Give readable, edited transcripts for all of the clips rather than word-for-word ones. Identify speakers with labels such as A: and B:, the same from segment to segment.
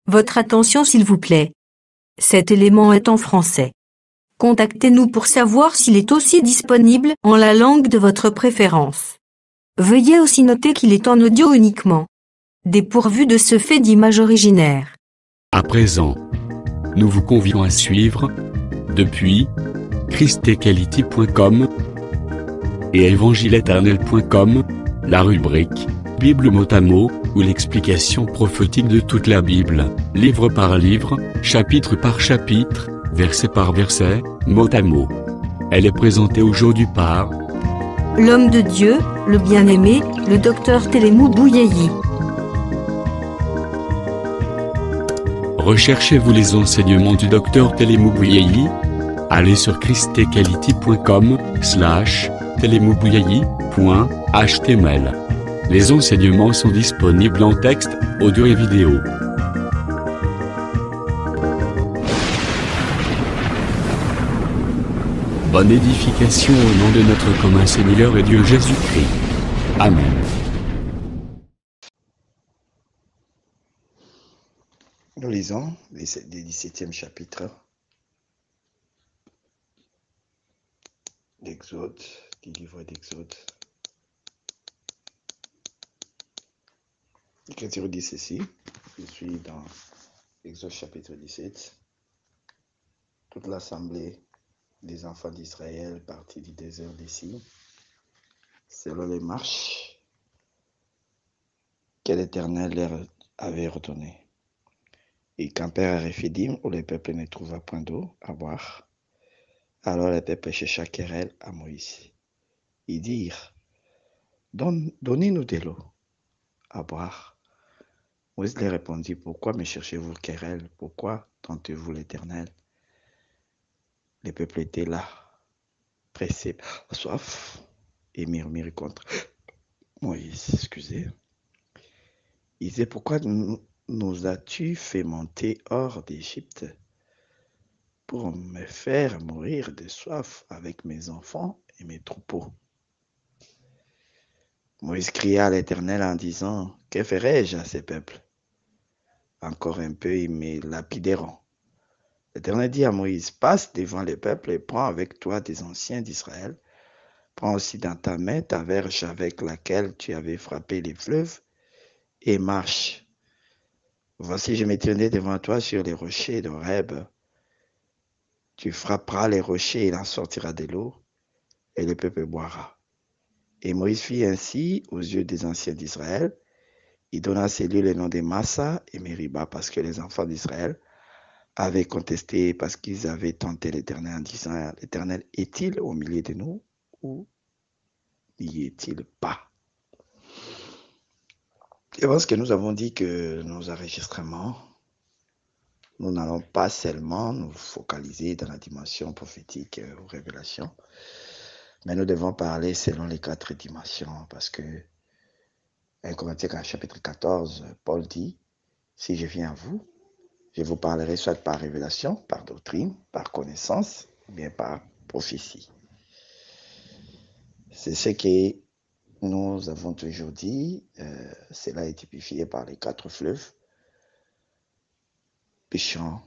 A: Votre attention s'il vous plaît. Cet élément est en français. Contactez-nous pour savoir s'il est aussi disponible en la langue de votre préférence. Veuillez aussi noter qu'il est en audio uniquement, dépourvu de ce fait d'image originaire.
B: À présent, nous vous convions à suivre, depuis christequality.com et évangile-éternel.com, la rubrique Bible mot à mot, ou l'explication prophétique de toute la Bible, livre par livre, chapitre par chapitre, verset par verset, mot à mot. Elle est présentée aujourd'hui par
A: L'homme de Dieu, le bien-aimé, le docteur Télémou Bouyeyi.
B: Recherchez-vous les enseignements du docteur Télémou Bouyeyi? Allez sur christequality.com/télémoubouyeyi.html. Les enseignements sont disponibles en texte, audio et vidéo. Bonne édification au nom de notre commun Seigneur et Dieu Jésus-Christ. Amen.
C: Nous lisons les 17e chapitre d'Exode, du livre d'Exode. L'Écriture dit ceci, je suis dans Exode chapitre 17. Toute l'assemblée des enfants d'Israël partit du désert d'ici, selon les marches que l'Éternel leur avait ordonnées. Ils campèrent à Réphidim, où le peuple ne trouva point d'eau à boire. Alors le peuple chercha querelle à Moïse. Ils dirent, donnez-nous de l'eau à boire. Moïse leur répondit, pourquoi me cherchez-vous querelle? Pourquoi tentez-vous l'Éternel? Le peuple était là, pressé, soif, et murmure contre Moïse, excusez. Il disait, pourquoi nous as-tu fait monter hors d'Égypte pour me faire mourir de soif avec mes enfants et mes troupeaux? Moïse cria à l'Éternel en disant, que ferai-je à ces peuples? Encore un peu, ils me lapideront. L'Éternel dit à Moïse, passe devant les peuples et prends avec toi des anciens d'Israël. Prends aussi dans ta main ta verge avec laquelle tu avais frappé les fleuves et marche. Voici, je me tiendrai devant toi sur les rochers d'Horeb. Tu frapperas les rochers et il en sortira de l'eau et le peuple boira. Et Moïse fit ainsi aux yeux des anciens d'Israël. Il donna à ces lieux le nom de Massa et Mériba parce que les enfants d'Israël avaient contesté, parce qu'ils avaient tenté l'Éternel en disant, l'Éternel est-il au milieu de nous ou n'y est-il pas? Je pense que nous avons dit que nos enregistrements, nous n'allons pas seulement nous focaliser dans la dimension prophétique ou révélation, mais nous devons parler selon les 4 dimensions, parce que 1 Corinthiens chapitre 14, Paul dit, si je viens à vous, je vous parlerai soit par révélation, par doctrine, par connaissance, ou bien par prophétie. C'est ce que nous avons toujours dit. Cela est typifié par les 4 fleuves. Pêchant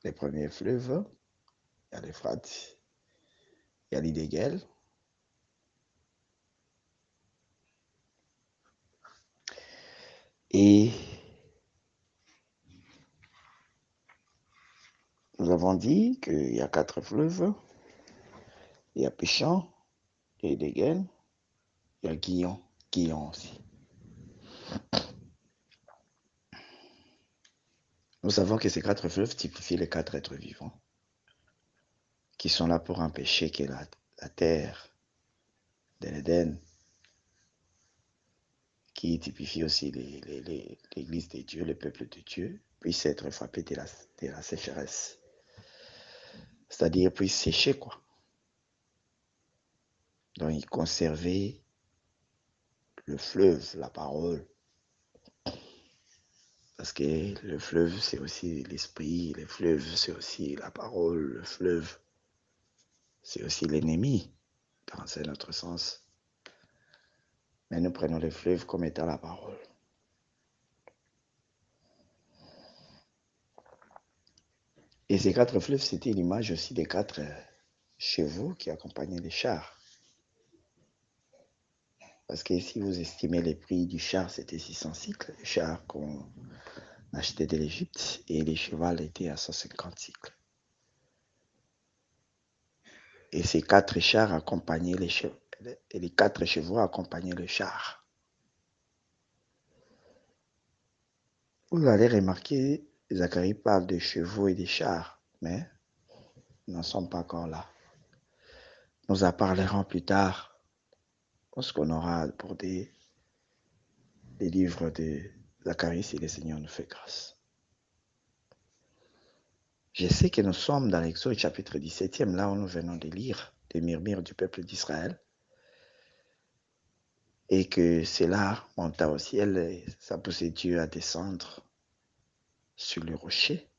C: les premiers fleuves, il y a l'Euphrate, il y a l'Idégel. Et nous avons dit qu'il y a 4 fleuves. Il y a Péchant, il y a Idégel, il y a Guillon aussi. Nous savons que ces 4 fleuves typifient les 4 êtres vivants qui sont là pour empêcher que la terre de l'Éden, qui typifie aussi l'Église de Dieu, le peuple de Dieu, puisse être frappé de la sécheresse. C'est-à-dire puisse sécher, quoi. Donc, il conservait le fleuve, la parole. Parce que le fleuve, c'est aussi l'esprit, le fleuve, c'est aussi la parole, le fleuve, c'est aussi l'ennemi, dans un autre sens. Mais nous prenons le fleuve comme étant la parole. Et ces 4 fleuves, c'était l'image aussi des 4 chevaux qui accompagnaient les chars. Parce que si vous estimez les prix du char, c'était 600 cycles, le char qu'on achetait de l'Égypte, et les chevaux étaient à 150 cycles. Et ces 4 chars accompagnaient les chevaux, et les 4 chevaux accompagnaient le char. Vous allez remarquer, Zacharie parle de chevaux et de chars, mais nous n'en sommes pas encore là. Nous en parlerons plus tard, lorsqu'on aura abordé les livres de Zacharie si le Seigneur nous fait grâce. Je sais que nous sommes dans l'Exode chapitre 17e, là où nous venons de lire les murmures du peuple d'Israël, et que cela monta au ciel et ça poussait Dieu à descendre sur le rocher.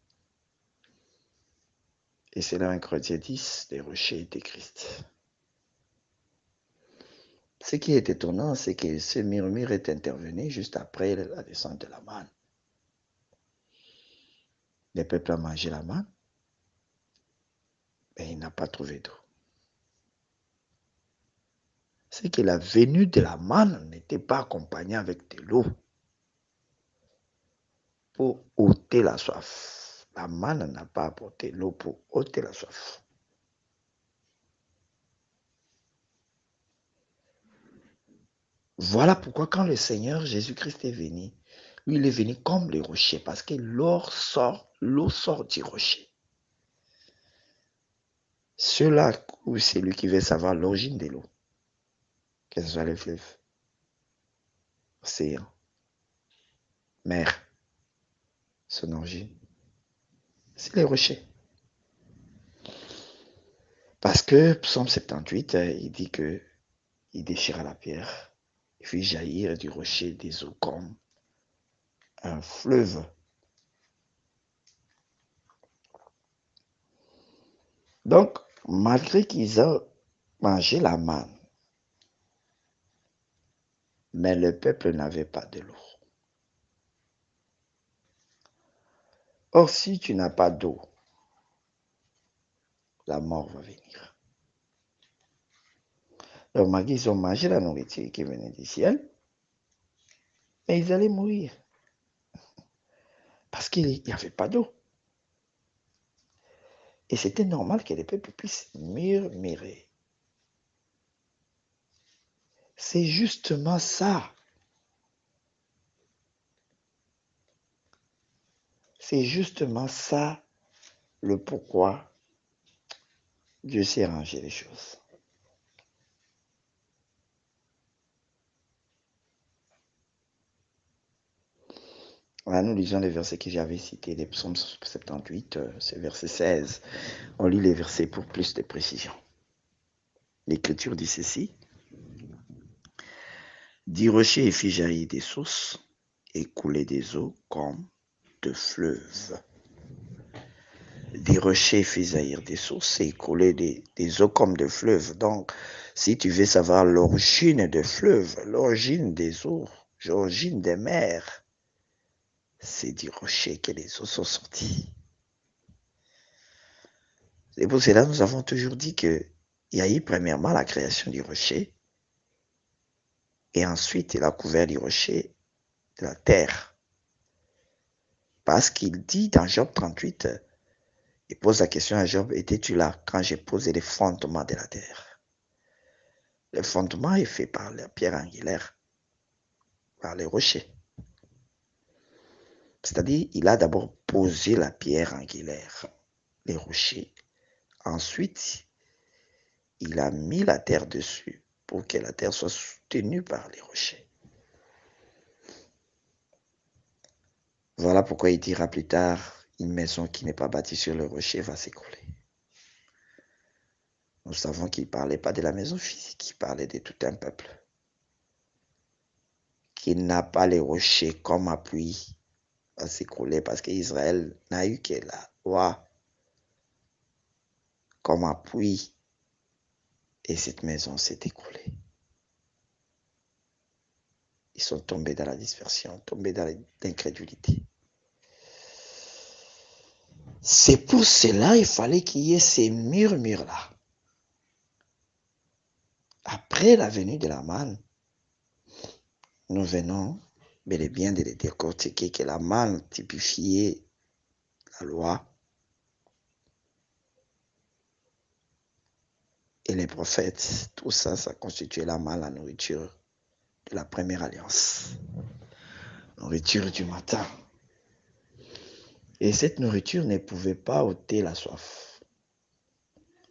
C: Et c'est là 1 Corinthiens 10, les rochers étaient Christ. Ce qui est étonnant, c'est que ce murmure est intervenu juste après la descente de la manne. Le peuple a mangé la manne, mais il n'a pas trouvé d'eau. C'est que la venue de la manne n'était pas accompagnée avec de l'eau pour ôter la soif. La manne n'a pas apporté l'eau pour ôter la soif. Voilà pourquoi quand le Seigneur Jésus-Christ est venu, lui il est venu comme le rocher, parce que l'eau sort du rocher. Cela, ou c'est lui qui veut savoir l'origine de l'eau, que ce soit les fleuves, océan, mer, son origine, c'est les rochers. Parce que Psaume 78, il dit que il déchira la pierre, il fit jaillir du rocher des eaux comme un fleuve. Donc, malgré qu'ils ont mangé la manne, mais le peuple n'avait pas de l'eau. Or, si tu n'as pas d'eau, la mort va venir. Donc, malgré qu'ils ont mangé la nourriture qui venait du ciel, mais ils allaient mourir. Parce qu'il n'y avait pas d'eau. Et c'était normal que les peuples puissent murmurer. C'est justement ça. C'est justement ça le pourquoi Dieu s'est arrangé les choses. Là, nous lisons les versets que j'avais cités, les psaumes 78, c'est verset 16. On lit les versets pour plus de précision. L'Écriture dit ceci. Du rocher fit jaillir des sources et couler des eaux comme de fleuves. Des rochers fit jaillir des sources et couler des eaux comme de fleuves. Donc, si tu veux savoir l'origine des fleuves, l'origine des eaux, l'origine des mers, c'est du rocher que les eaux sont sorties. Et pour cela, nous avons toujours dit qu'il y a eu premièrement la création du rocher, et ensuite il a couvert du rocher de la terre. Parce qu'il dit dans Job 38, il pose la question à Job, étais-tu là quand j'ai posé les fondements de la terre? Le fondement est fait par la pierre angulaire, par les rochers. C'est-à-dire, il a d'abord posé la pierre angulaire, les rochers. Ensuite, il a mis la terre dessus pour que la terre soit soutenue par les rochers. Voilà pourquoi il dira plus tard, une maison qui n'est pas bâtie sur le rocher va s'écrouler. Nous savons qu'il ne parlait pas de la maison physique, il parlait de tout un peuple qui n'a pas les rochers comme appui à s'écrouler parce qu'Israël n'a eu que la loi comme appui et cette maison s'est écroulée. Ils sont tombés dans la dispersion, tombés dans l'incrédulité. C'est pour cela qu'il fallait qu'il y ait ces murmures-là. Après la venue de la manne, nous venons bel et bien de les décortiquer que la manne typifiait la loi et les prophètes. Tout ça, ça constituait la manne, la nourriture de la première alliance. Nourriture du matin. Et cette nourriture ne pouvait pas ôter la soif.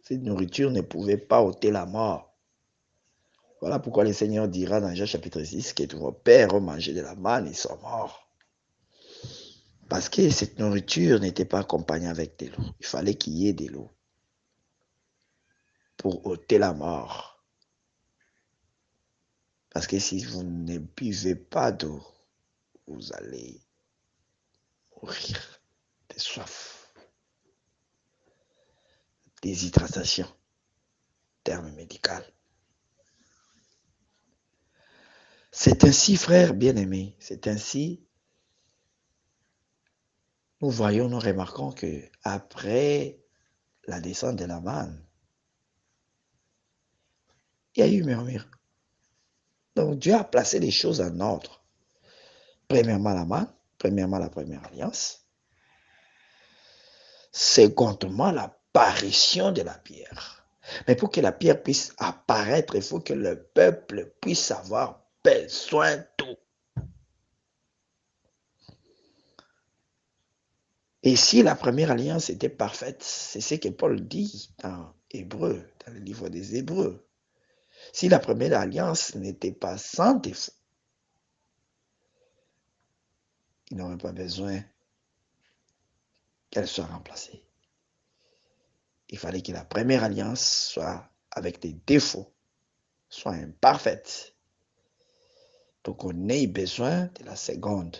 C: Cette nourriture ne pouvait pas ôter la mort. Voilà pourquoi le Seigneur dira dans Jean chapitre 6 que vos pères ont mangé de la manne, ils sont morts. Parce que cette nourriture n'était pas accompagnée avec de l'eau. Il fallait qu'il y ait de l'eau pour ôter la mort. Parce que si vous ne buvez pas d'eau, vous allez mourir de soif. Déshydratation, terme médical. C'est ainsi, frères bien-aimés, c'est ainsi, nous voyons, nous remarquons que après la descente de la manne, il y a eu murmure. Donc Dieu a placé les choses en ordre. Premièrement la manne, premièrement la première alliance. Secondement l'apparition de la pierre. Mais pour que la pierre puisse apparaître, il faut que le peuple puisse avoir besoin d'eau. Et si la première alliance était parfaite, c'est ce que Paul dit dans Hébreux, dans le livre des Hébreux. Si la première alliance n'était pas sans défaut, il n'aurait pas besoin qu'elle soit remplacée. Il fallait que la première alliance soit avec des défauts, soit imparfaite, pour qu'on ait besoin de la seconde.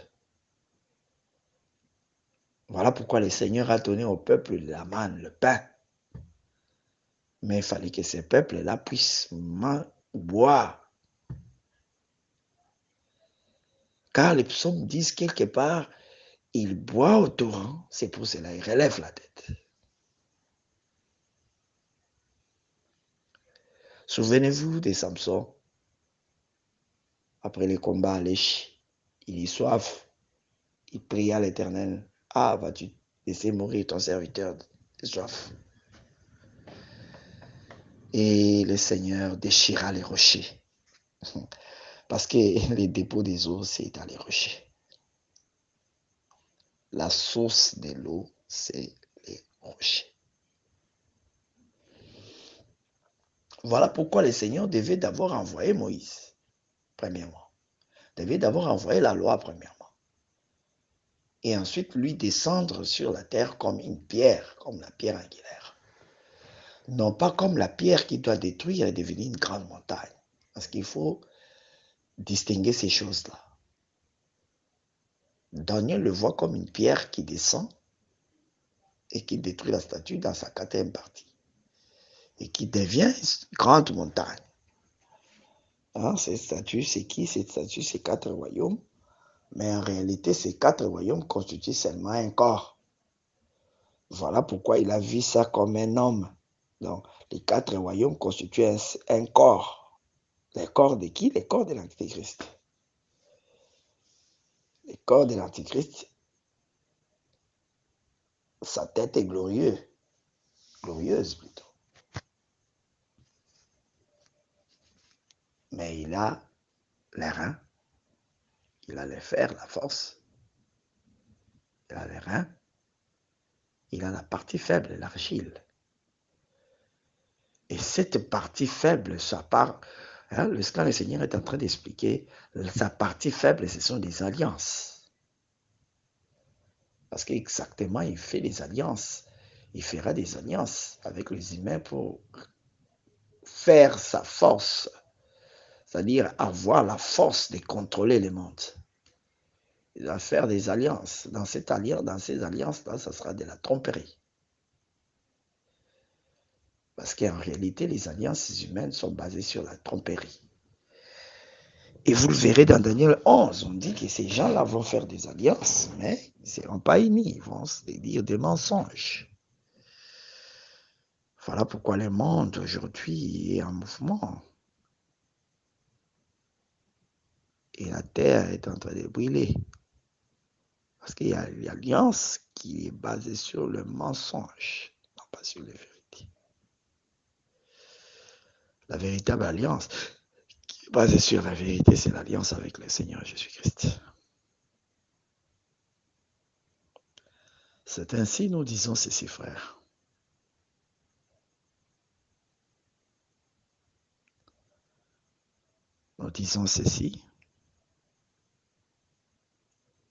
C: Voilà pourquoi le Seigneur a donné au peuple la manne, le pain. Mais il fallait que ces peuples-là puissent boire. Car les psaumes disent quelque part, il boit au torrent, c'est pour cela il relève la tête. Souvenez-vous de Samson. Après les combats à Lèche, il est soif. Il pria à l'Éternel. Ah, vas-tu laisser mourir ton serviteur de soif? Et le Seigneur déchira les rochers. Parce que les dépôts des eaux, c'est dans les rochers. La source de l'eau, c'est les rochers. Voilà pourquoi le Seigneur devait d'abord envoyer Moïse, premièrement. Devait d'abord envoyer la loi, premièrement. Et ensuite lui descendre sur la terre comme une pierre, comme la pierre angulaire. Non pas comme la pierre qui doit détruire et devenir une grande montagne. Parce qu'il faut distinguer ces choses-là. Daniel le voit comme une pierre qui descend et qui détruit la statue dans sa quatrième partie. Et qui devient une grande montagne. Cette statue, c'est qui? Cette statue, c'est 4 royaumes. Mais en réalité, ces 4 royaumes constituent seulement un corps. Voilà pourquoi il a vu ça comme un homme. Donc, les 4 royaumes constituent un corps. Les corps de qui? Les corps de l'Antichrist. Les corps de l'Antichrist, sa tête est glorieuse plutôt. Mais il a les reins, il a les fers, la force, il a les reins, il a la partie faible, l'argile. Et cette partie faible, ça part, le Seigneur est en train d'expliquer, sa partie faible, ce sont des alliances. Parce qu'exactement, il fait des alliances. Il fera des alliances avec les humains pour faire sa force. C'est-à-dire avoir la force de contrôler le monde. Il va faire des alliances. Dans ces alliances-là, ça sera de la tromperie. Parce qu'en réalité, les alliances humaines sont basées sur la tromperie. Et vous le verrez dans Daniel 11, on dit que ces gens-là vont faire des alliances, mais ils ne seront pas unis, ils vont se dire des mensonges. Voilà pourquoi le monde aujourd'hui est en mouvement. Et la terre est en train de brûler. Parce qu'il y a une alliance qui est basée sur le mensonge, non pas sur la vérité. La véritable alliance qui est basée sur la vérité, c'est l'alliance avec le Seigneur Jésus-Christ. C'est ainsi, nous disons ceci, frères. Nous disons ceci,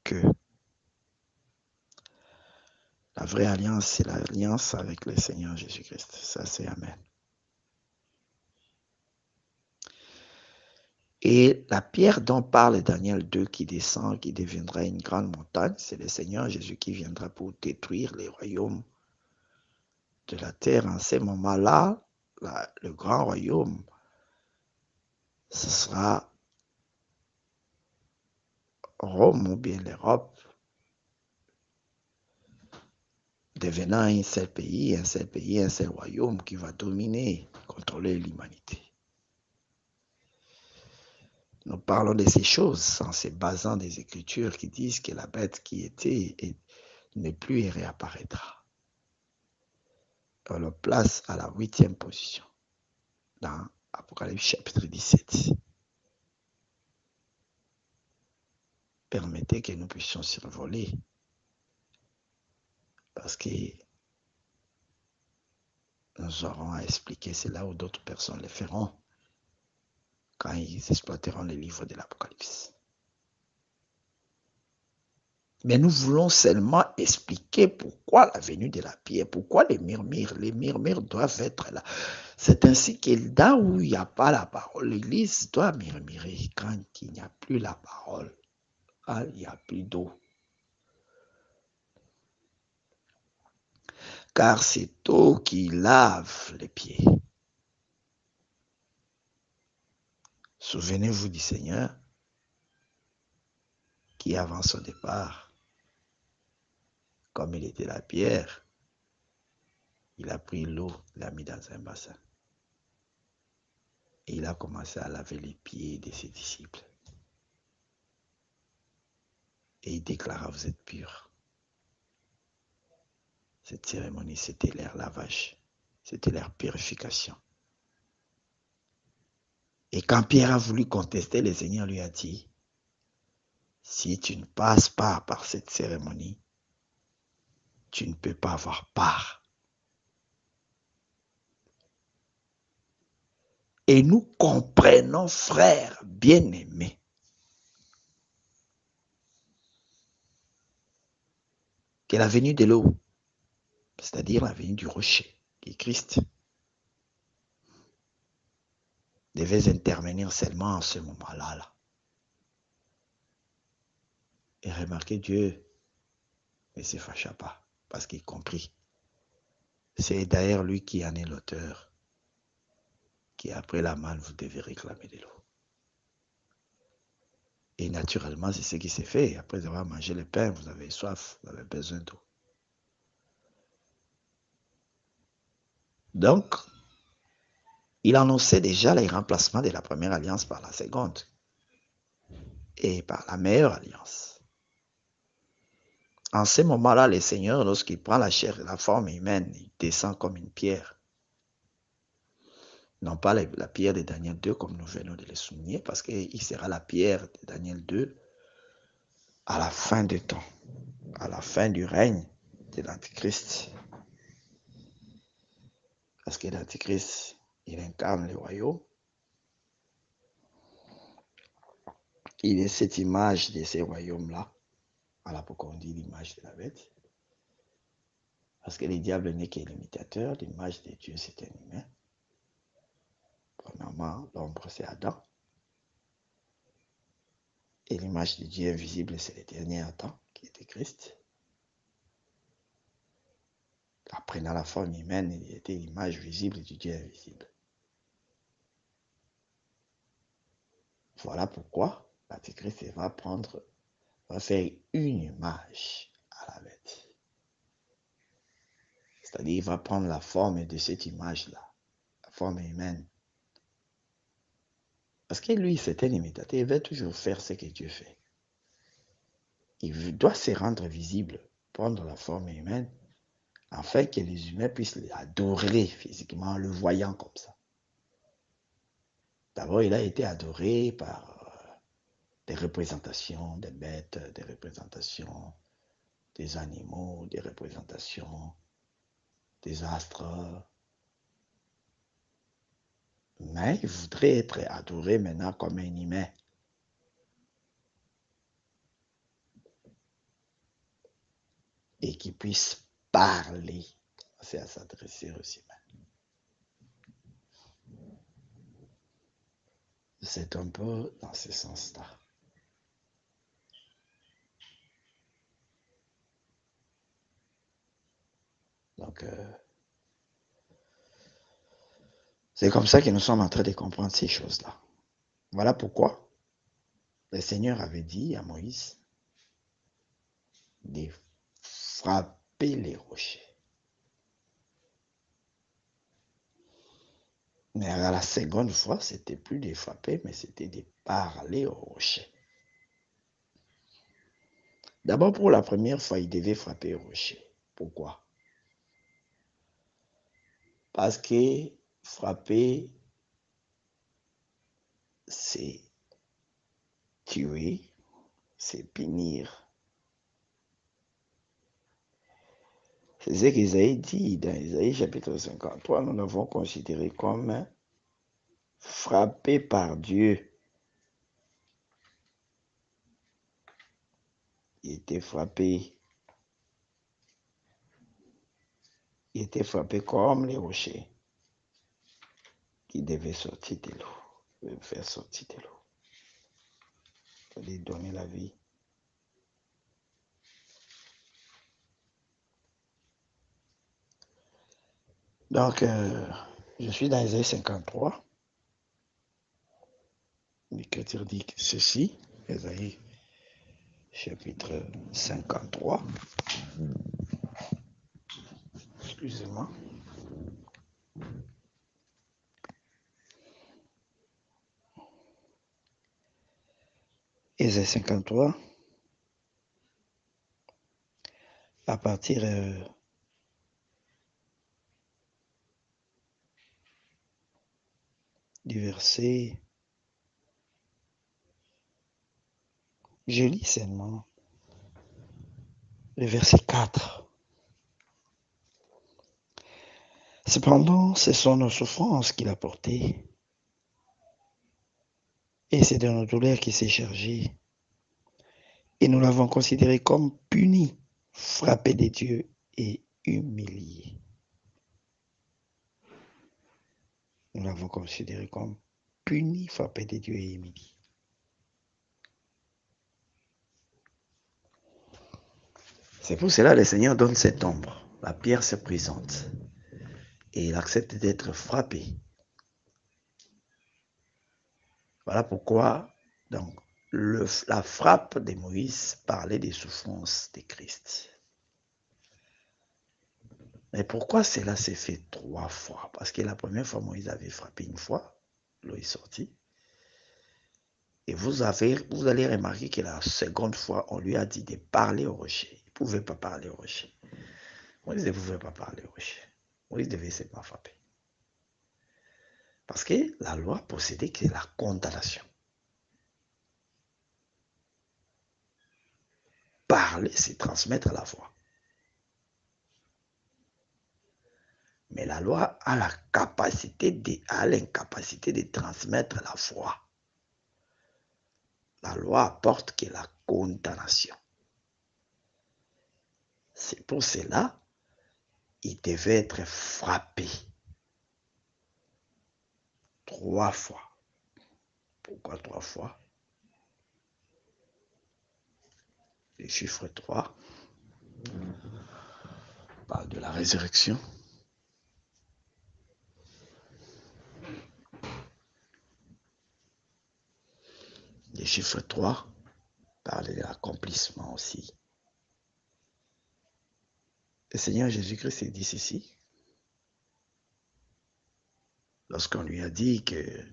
C: que la vraie alliance, c'est l'alliance avec le Seigneur Jésus-Christ. Ça, c'est Amen. Et la pierre dont parle Daniel 2 qui descend, qui deviendra une grande montagne, c'est le Seigneur Jésus qui viendra pour détruire les royaumes de la terre. En ces moments-là, le grand royaume, ce sera Rome ou bien l'Europe, devenant un seul pays, un seul royaume qui va dominer, contrôler l'humanité. Nous parlons de ces choses en se basant des Écritures qui disent que la bête qui était n'est plus et réapparaîtra. On le place à la 8e position dans Apocalypse chapitre 17. Permettez que nous puissions survoler parce que nous aurons à expliquer cela ou d'autres personnes le feront quand ils exploiteront les livres de l'Apocalypse. Mais nous voulons seulement expliquer pourquoi la venue de la pierre, pourquoi les murmures doivent être là. C'est ainsi que là où il n'y a pas la parole, l'Église doit murmurer quand il n'y a plus la parole, quand il n'y a plus d'eau. Car c'est eau qui lave les pieds. Souvenez-vous du Seigneur qui, avant son départ, comme il était la pierre, il a pris l'eau, il l'a mis dans un bassin. Et il a commencé à laver les pieds de ses disciples. Et il déclara, vous êtes purs. Cette cérémonie, c'était leur lavage, c'était leur purification. Et quand Pierre a voulu contester, le Seigneur lui a dit, si tu ne passes pas par cette cérémonie, tu ne peux pas avoir part. Et nous comprenons, frères bien-aimés, que la venue de l'eau, c'est-à-dire la venue du rocher, qui est Christ, devait intervenir seulement en ce moment-là. Et remarquez, Dieu ne se fâcha pas, parce qu'il comprit. C'est d'ailleurs lui qui en est l'auteur, qui après la manne, vous devez réclamer de l'eau. Et naturellement, c'est ce qui s'est fait. Après avoir mangé le pain, vous avez soif, vous avez besoin d'eau. Donc, il annonçait déjà les remplacements de la première alliance par la seconde et par la meilleure alliance. En ce moment-là, le Seigneur, lorsqu'il prend la chair et la forme humaine, il descend comme une pierre. Non pas la pierre de Daniel 2 comme nous venons de le souligner, parce qu'il sera la pierre de Daniel 2 à la fin des temps, à la fin du règne de l'Antichrist. Parce que l'Antichrist, il incarne le royaume. Il est cette image de ces royaumes-là. À l'époque, on dit l'image de la bête. Parce que le diable n'est qu'un imitateur. L'image de Dieu, c'est un humain. Premièrement, l'ombre, c'est Adam. Et l'image de Dieu invisible, c'est le dernier Adam, qui était Christ. Apprenant la forme humaine, il était l'image visible du Dieu invisible. Voilà pourquoi l'Antichrist va faire une image à la bête. C'est-à-dire, il va prendre la forme de cette image-là, la forme humaine. Parce que lui, c'est un imitateur, il veut toujours faire ce que Dieu fait. Il doit se rendre visible, prendre la forme humaine, afin que les humains puissent l'adorer physiquement en le voyant comme ça. D'abord, il a été adoré par des représentations des bêtes, des représentations des animaux, des représentations des astres. Mais il voudrait être adoré maintenant comme un humain. Et qu'il puisse parler. C'est à s'adresser aux humains. C'est un peu dans ce sens-là. Donc, c'est comme ça que nous sommes en train de comprendre ces choses-là. Voilà pourquoi le Seigneur avait dit à Moïse de frapper les rochers. Mais à la seconde fois, c'était plus de frapper, mais c'était de parler aux rochers. D'abord, pour la première fois, il devait frapper aux rochers. Pourquoi? Parce que frapper, c'est tuer, c'est punir. C'est ce qu'Isaïe dit dans Isaïe chapitre 53. Nous l'avons considéré comme frappé par Dieu. Il était frappé comme les rochers qui devaient sortir de l'eau, faire sortir de l'eau, pour lui donner la vie. Donc, je suis dans Isaïe 53. L'Écriture dit ceci, Isaïe chapitre 53. Excusez-moi. Isaïe 53, à partir du verset, je lis seulement le verset 4. Cependant, ce sont nos souffrances qu'il a portées, et c'est de nos douleurs qu'il s'est chargé. Et nous l'avons considéré comme puni, frappé de Dieu et humilié. Nous l'avons considéré comme puni, frappé de Dieu et humilié. C'est pour cela que le Seigneur donne cette ombre. La pierre se présente et il accepte d'être frappé. Voilà pourquoi donc, la frappe de Moïse parlait des souffrances de Christ. Mais pourquoi cela s'est fait 3 fois? Parce que la première fois, Moïse avait frappé une fois, l'eau est sortie. Et vous allez remarquer que la seconde fois, on lui a dit de parler au rocher. Il ne pouvait pas parler au rocher. Moïse ne pouvait pas parler au rocher. Moïse devait seulement frapper. Parce que la loi possédait que la condamnation. Parler, c'est transmettre la foi. Mais la loi a l'incapacité de transmettre la foi. La loi apporte que la condamnation. C'est pour cela qu'il devait être frappé 3 fois. Pourquoi 3 fois? Le chiffre 3 parle de la résurrection. chiffre 3 parle de l'accomplissement aussi. Le Seigneur Jésus-Christ dit ceci. Lorsqu'on lui a dit que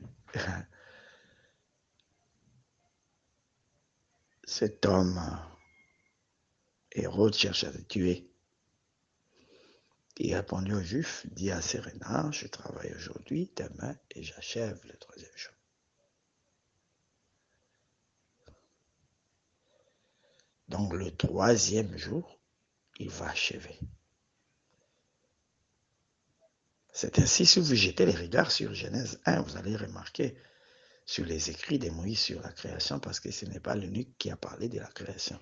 C: cet homme, Hérode, cherche à le tuer, il répondit aux Juifs, dit à ses renards, je travaille aujourd'hui, demain, et j'achève le 3e jour. Donc le 3e jour, il va achever. C'est ainsi, si vous jetez les regards sur Genèse 1, vous allez remarquer sur les écrits de Moïse sur la création, parce que ce n'est pas l'unique qui a parlé de la création.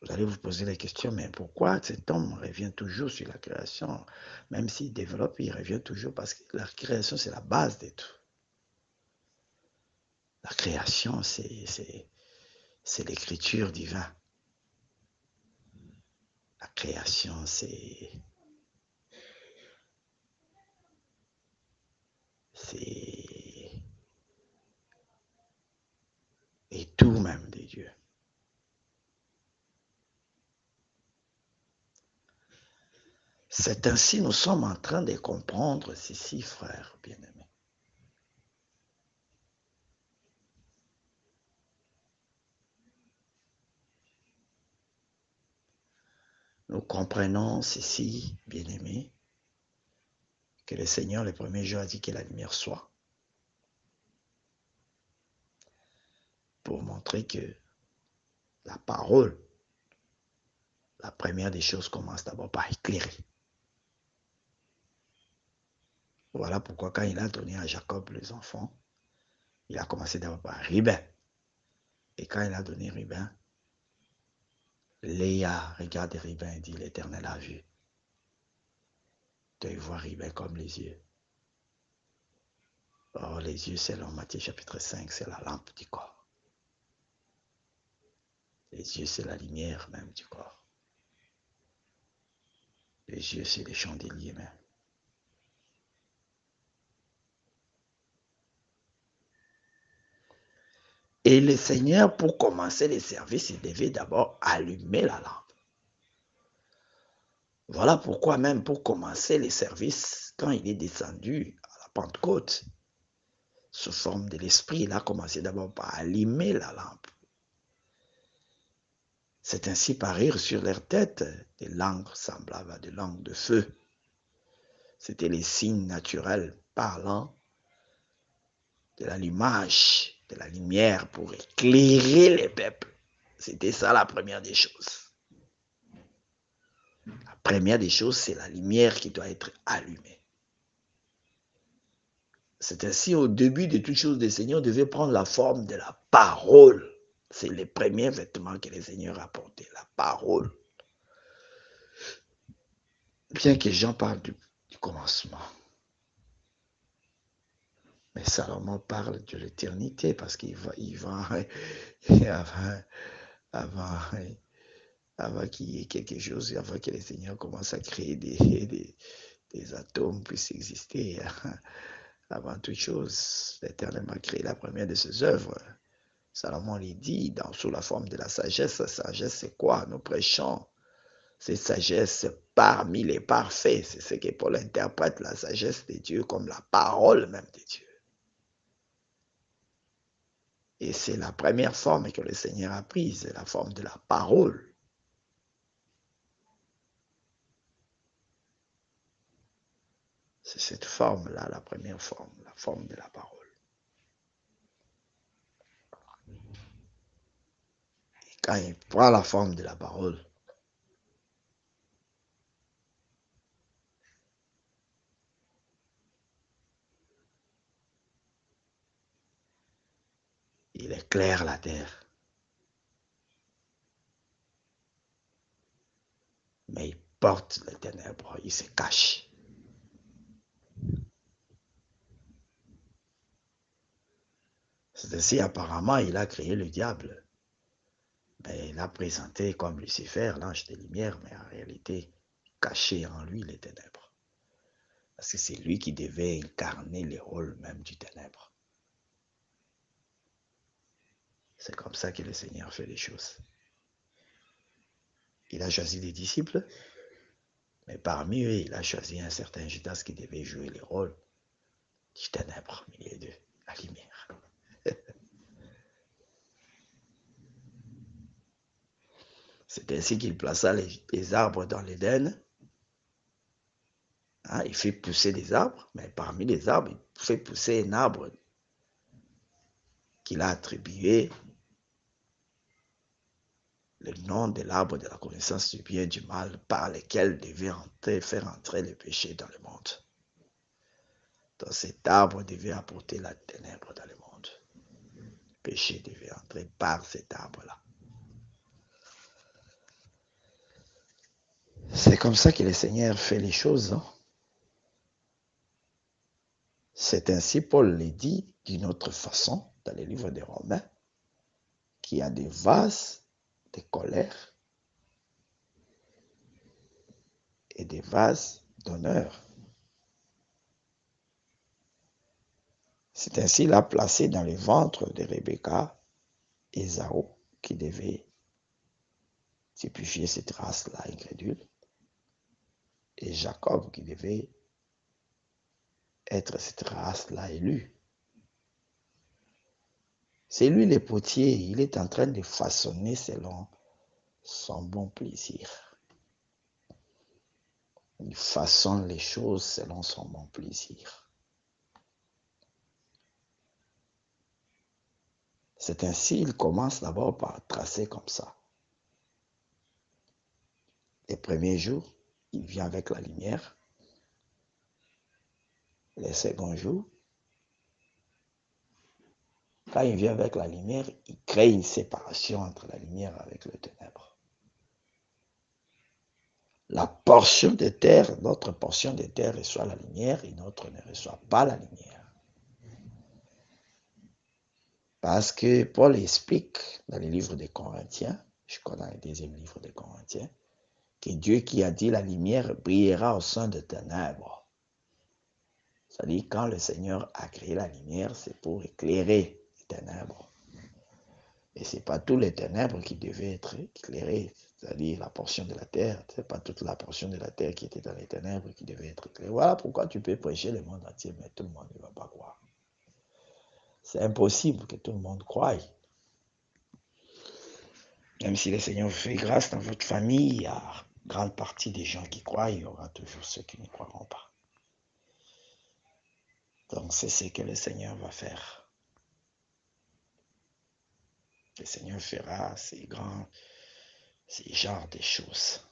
C: Vous allez vous poser la question, mais pourquoi cet homme revient toujours sur la création? Même s'il développe, il revient toujours parce que la création, c'est la base de tout. La création, c'est l'écriture divine. La création, c'est et tout même de Dieu. C'est ainsi nous sommes en train de comprendre ceci, frères bien-aimés. Nous comprenons ceci, bien-aimés, que le Seigneur, le premier jour, a dit que la lumière soit. Pour montrer que la parole, la première des choses, commence d'abord par éclairer. Voilà pourquoi quand il a donné à Jacob les enfants, il a commencé d'abord par Ruben. Et quand il a donné Ruben, Léa regarde Ruben et dit, l'Éternel a vu. De voir Ruben comme les yeux. Or, les yeux, selon Matthieu chapitre 5, c'est la lampe du corps. Les yeux, c'est la lumière même du corps. Les yeux, c'est les chandeliers même. Et le Seigneur, pour commencer les services, il devait d'abord allumer la lampe. Voilà pourquoi même pour commencer les services, quand il est descendu à la Pentecôte, sous forme de l'Esprit, il a commencé d'abord par allumer la lampe. C'est ainsi parurent sur leur tête des langues semblables à des langues de feu. C'était les signes naturels parlant de l'allumage de la lumière pour éclairer les peuples. C'était ça la première des choses. La première des choses, c'est la lumière qui doit être allumée. C'est ainsi au début de toutes choses, le Seigneur devait prendre la forme de la parole. C'est les premiers vêtements que le Seigneur a portés, la parole. Bien que Jean parle du commencement. Mais Salomon parle de l'éternité parce qu'il va avant qu'il y ait quelque chose, avant que le Seigneur commence à créer des atomes puissent exister. Avant toute chose, l'Éternel m'a créé la première de ses œuvres. Salomon lui dit, sous la forme de la sagesse. La sagesse, c'est quoi? Nous prêchons. C'est sagesse parmi les parfaits. C'est ce que Paul interprète, la sagesse de Dieu comme la parole même de Dieu. Et c'est la première forme que le Seigneur a prise, c'est la forme de la parole. C'est cette forme-là, la première forme, la forme de la parole. Et quand il prend la forme de la parole, il éclaire la terre. Mais il porte les ténèbres, il se cache. C'est ainsi, apparemment, il a créé le diable. Mais il l'a présenté comme Lucifer, l'ange des lumières, mais en réalité, caché en lui les ténèbres. Parce que c'est lui qui devait incarner le rôle même du ténèbre. C'est comme ça que le Seigneur fait les choses. Il a choisi des disciples, mais parmi eux, il a choisi un certain Judas qui devait jouer le rôle du ténèbre au milieu de la lumière. C'est ainsi qu'il plaça les arbres dans l'Éden. Il fait pousser des arbres, mais parmi les arbres, il fait pousser un arbre qu'il a attribué le nom de l'arbre de la connaissance du bien et du mal par lequel devait faire entrer le péché dans le monde. Donc cet arbre devait apporter la ténèbre dans le monde. Le péché devait entrer par cet arbre-là. C'est comme ça que le Seigneur fait les choses. Hein? C'est ainsi, Paul le dit d'une autre façon dans les livres des Romains, qu'il y a des vases de colère et des vases d'honneur. C'est ainsi là placé dans le ventre de Rebecca Ésaü qui devait typifier cette race-là incrédule, et Jacob qui devait être cette race-là élue. C'est lui le potier, il est en train de façonner selon son bon plaisir. Il façonne les choses selon son bon plaisir. C'est ainsi, il commence d'abord par tracer comme ça. Les premiers jours, il vient avec la lumière. Les seconds jours, quand il vient avec la lumière, il crée une séparation entre la lumière avec le ténèbre. La portion de terre, notre portion de terre reçoit la lumière et notre ne reçoit pas la lumière. Parce que Paul explique dans les livres des Corinthiens, je crois dans le deuxième livre des Corinthiens, que Dieu qui a dit la lumière brillera au sein des ténèbres. C'est-à-dire quand le Seigneur a créé la lumière, c'est pour éclairer les ténèbres. Et ce n'est pas tous les ténèbres qui devaient être éclairés, c'est-à-dire la portion de la terre. Ce n'est pas toute la portion de la terre qui était dans les ténèbres qui devait être éclairée. Voilà pourquoi tu peux prêcher le monde entier, mais tout le monde ne va pas croire. C'est impossible que tout le monde croie. Même si le Seigneur vous fait grâce dans votre famille, il y a une grande partie des gens qui croient, il y aura toujours ceux qui ne croiront pas. Donc c'est ce que le Seigneur va faire. Le Seigneur fera ces genres de choses.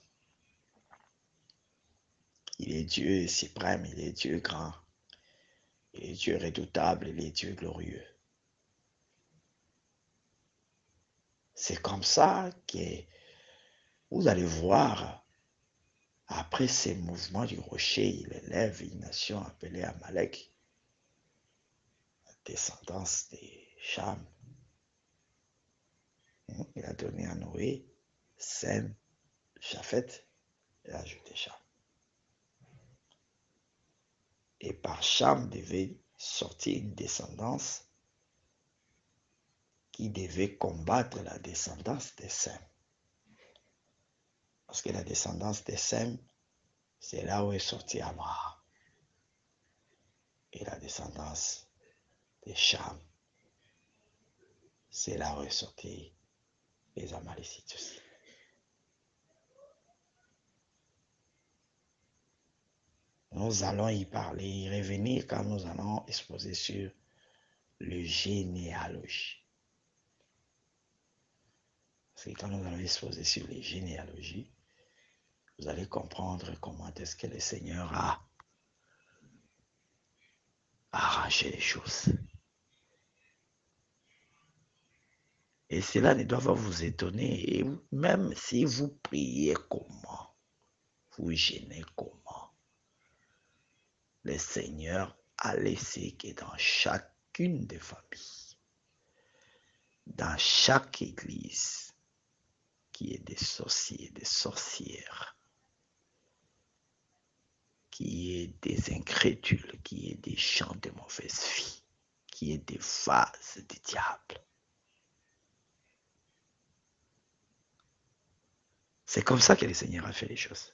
C: Il est Dieu suprême, il est Dieu grand, il est Dieu redoutable, il est Dieu glorieux. C'est comme ça que vous allez voir, après ces mouvements du rocher, il élève une nation appelée Amalek, la descendance des Cham. Il a donné à Noé, Sem, Japheth, et a ajouté Cham. Et par Cham devait sortir une descendance qui devait combattre la descendance de Sem. Parce que la descendance de Sem, c'est là où est sorti Abraham. Et la descendance de Cham, c'est là où est sorti les Amalécites aussi. Nous allons y parler, y revenir quand nous allons exposer sur le généalogie. Parce que quand nous allons exposer sur les généalogies, vous allez comprendre comment est-ce que le Seigneur a arrangé les choses. Et cela ne doit pas vous étonner. Et même si vous priez comment, vous gênez comment, le Seigneur a laissé que dans chacune des familles, dans chaque église, qui est des sorciers, des sorcières, qui est des incrédules, qui est des gens de mauvaise vie, qui est des vases du diable, C'est comme ça que le Seigneur a fait les choses.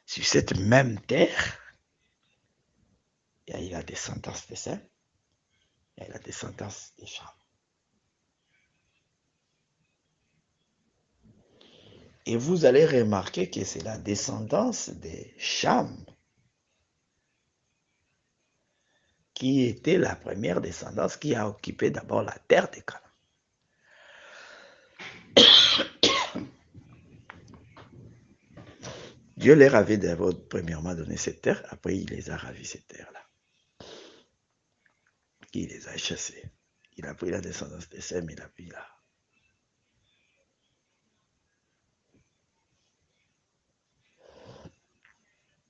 C: Sur cette même terre, il y a eu la descendance de Sem, il y a eu la descendance de Cham. Et vous allez remarquer que c'est la descendance de Cham qui était la première descendance qui a occupé d'abord la terre de Canaan. Dieu leur avait d'abord premièrement donné cette terre, après il les a ravis cette terre-là. Il les a chassés. Il a pris la descendance de Sem, il a pris là.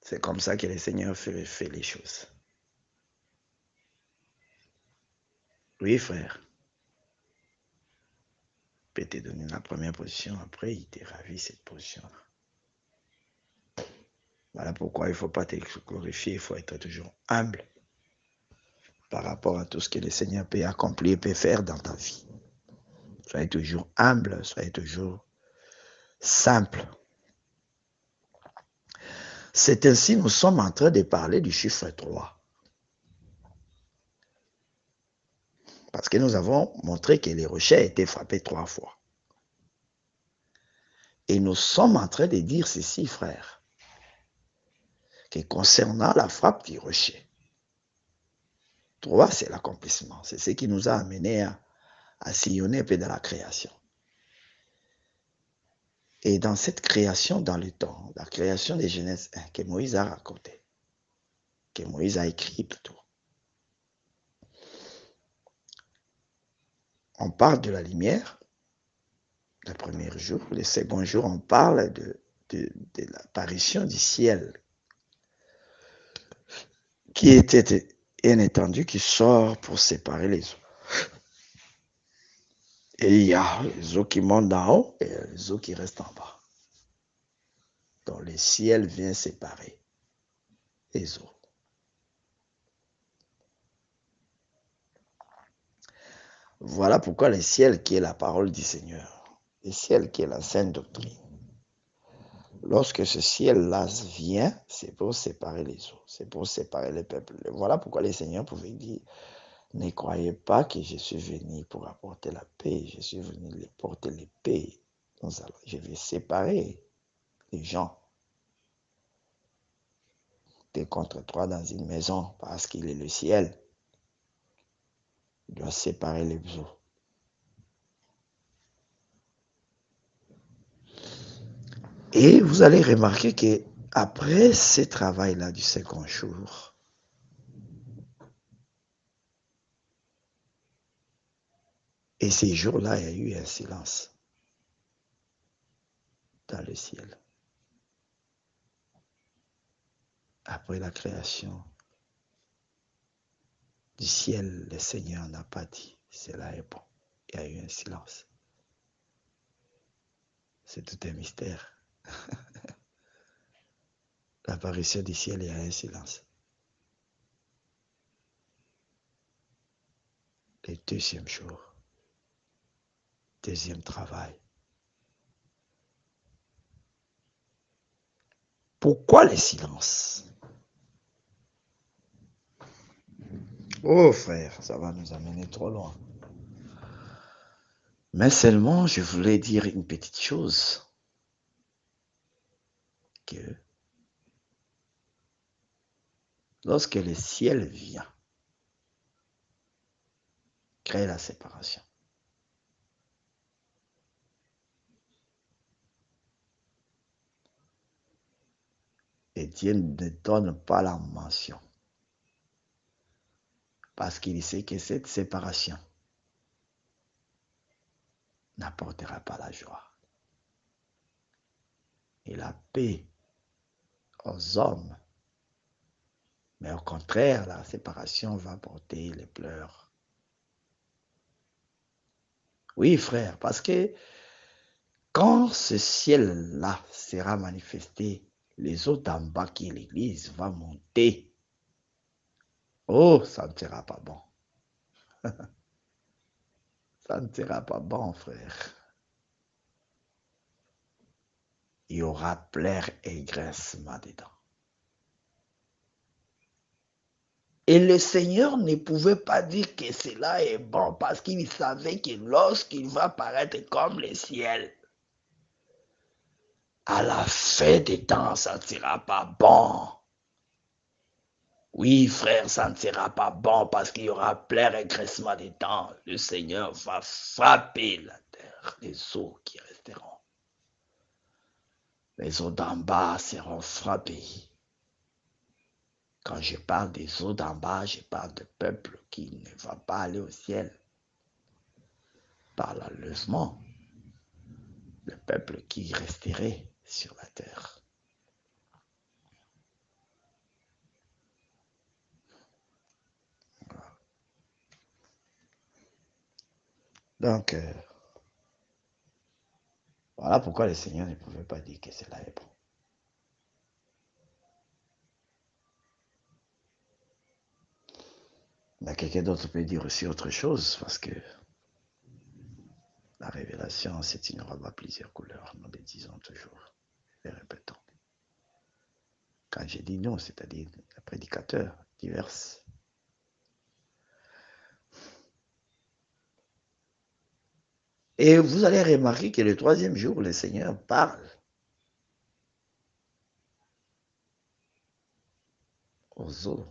C: C'est comme ça que le Seigneur fait les choses. Oui, frère. Il peut te donner la première position, après il te ravit cette position-là. Voilà pourquoi il ne faut pas te glorifier, il faut être toujours humble par rapport à tout ce que le Seigneur peut accomplir, peut faire dans ta vie. Soyez toujours humble, soyez toujours simple. C'est ainsi nous sommes en train de parler du chiffre 3. Parce que nous avons montré que les rochers étaient frappés 3 fois. Et nous sommes en train de dire ceci, frère, que concernant la frappe du rocher, 3, c'est l'accomplissement. C'est ce qui nous a amenés à sillonner un peu dans la création. Et dans cette création dans le temps, la création de Genèse 1, que Moïse a raconté, que Moïse a écrit plutôt, on parle de la lumière, le premier jour. Le second jour, on parle de l'apparition du ciel, qui était une étendue qui sort pour séparer les eaux. Et il y a les eaux qui montent d'en haut et les eaux qui restent en bas. Donc le ciel vient séparer les eaux. Voilà pourquoi le ciel qui est la parole du Seigneur, le ciel qui est la sainte doctrine, lorsque ce ciel-là vient, c'est pour séparer les eaux, c'est pour séparer les peuples. Voilà pourquoi le Seigneur pouvait dire, ne croyez pas que je suis venu pour apporter la paix, je suis venu porter l'épée. Je vais séparer les gens. T'es contre toi dans une maison parce qu'il est le ciel. Il doit séparer les eaux. Et vous allez remarquer que après ce travail-là du second jour, et ces jours-là, il y a eu un silence dans le ciel. Après la création du ciel, le Seigneur n'a pas dit, cela est bon. Il y a eu un silence. C'est tout un mystère. L'apparition du ciel, il y a un silence. Le deuxième jour, deuxième travail. Pourquoi le silence? Oh frère, ça va nous amener trop loin. Mais seulement, je voulais dire une petite chose. Que lorsque le ciel vient, crée la séparation. Et Dieu ne donne pas la mention. Parce qu'il sait que cette séparation n'apportera pas la joie et la paix aux hommes. Mais au contraire, la séparation va apporter les pleurs. Oui, frère, parce que quand ce ciel-là sera manifesté, les eaux d'en bas qui est l'église vont monter. Oh, ça ne sera pas bon. Ça ne sera pas bon, frère. il y aura plaire et graissement des dents. Et le Seigneur ne pouvait pas dire que cela est bon parce qu'il savait que lorsqu'il va paraître comme le ciel, à la fin des temps, ça ne sera pas bon. Oui, frère, ça ne sera pas bon parce qu'il y aura plein régressement des temps. Le Seigneur va frapper la terre, les eaux qui resteront. Les eaux d'en bas seront frappées. Quand je parle des eaux d'en bas, je parle de peuple qui ne va pas aller au ciel par l'enlèvement. Le peuple qui resterait sur la terre. Donc, voilà pourquoi le Seigneur ne pouvait pas dire que cela est bon. Mais quelqu'un d'autre peut dire aussi autre chose, parce que la révélation, c'est une robe à plusieurs couleurs, nous le disons toujours, et répétons. Quand je dis nous, c'est-à-dire les prédicateurs divers. Et vous allez remarquer que le troisième jour, le Seigneur parle aux eaux.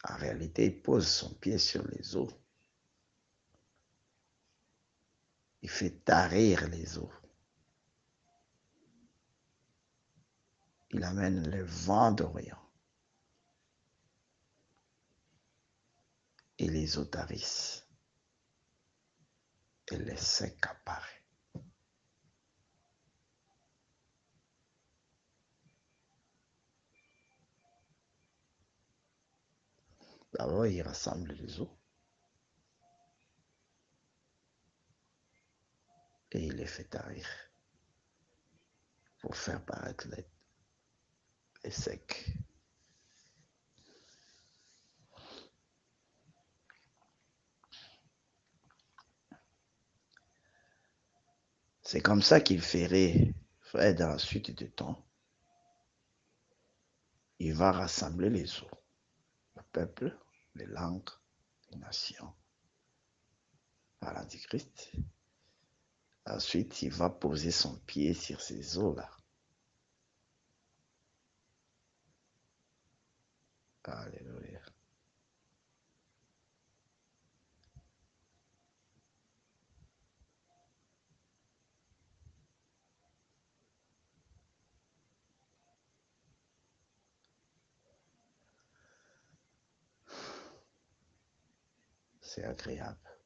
C: En réalité, il pose son pied sur les eaux. Il fait tarir les eaux. Il amène le vent d'Orient. Et les eaux tarissent. Et le sec apparaît. D'abord, il rassemble les eaux. Et il les fait tarir. Pour faire paraître les secs. C'est comme ça qu'il ferait, frère, dans la suite du temps. Il va rassembler les eaux, le peuple, les langues, les nations, à l'Antichrist. Ensuite, il va poser son pied sur ces eaux-là. Alléluia. C'est agréable.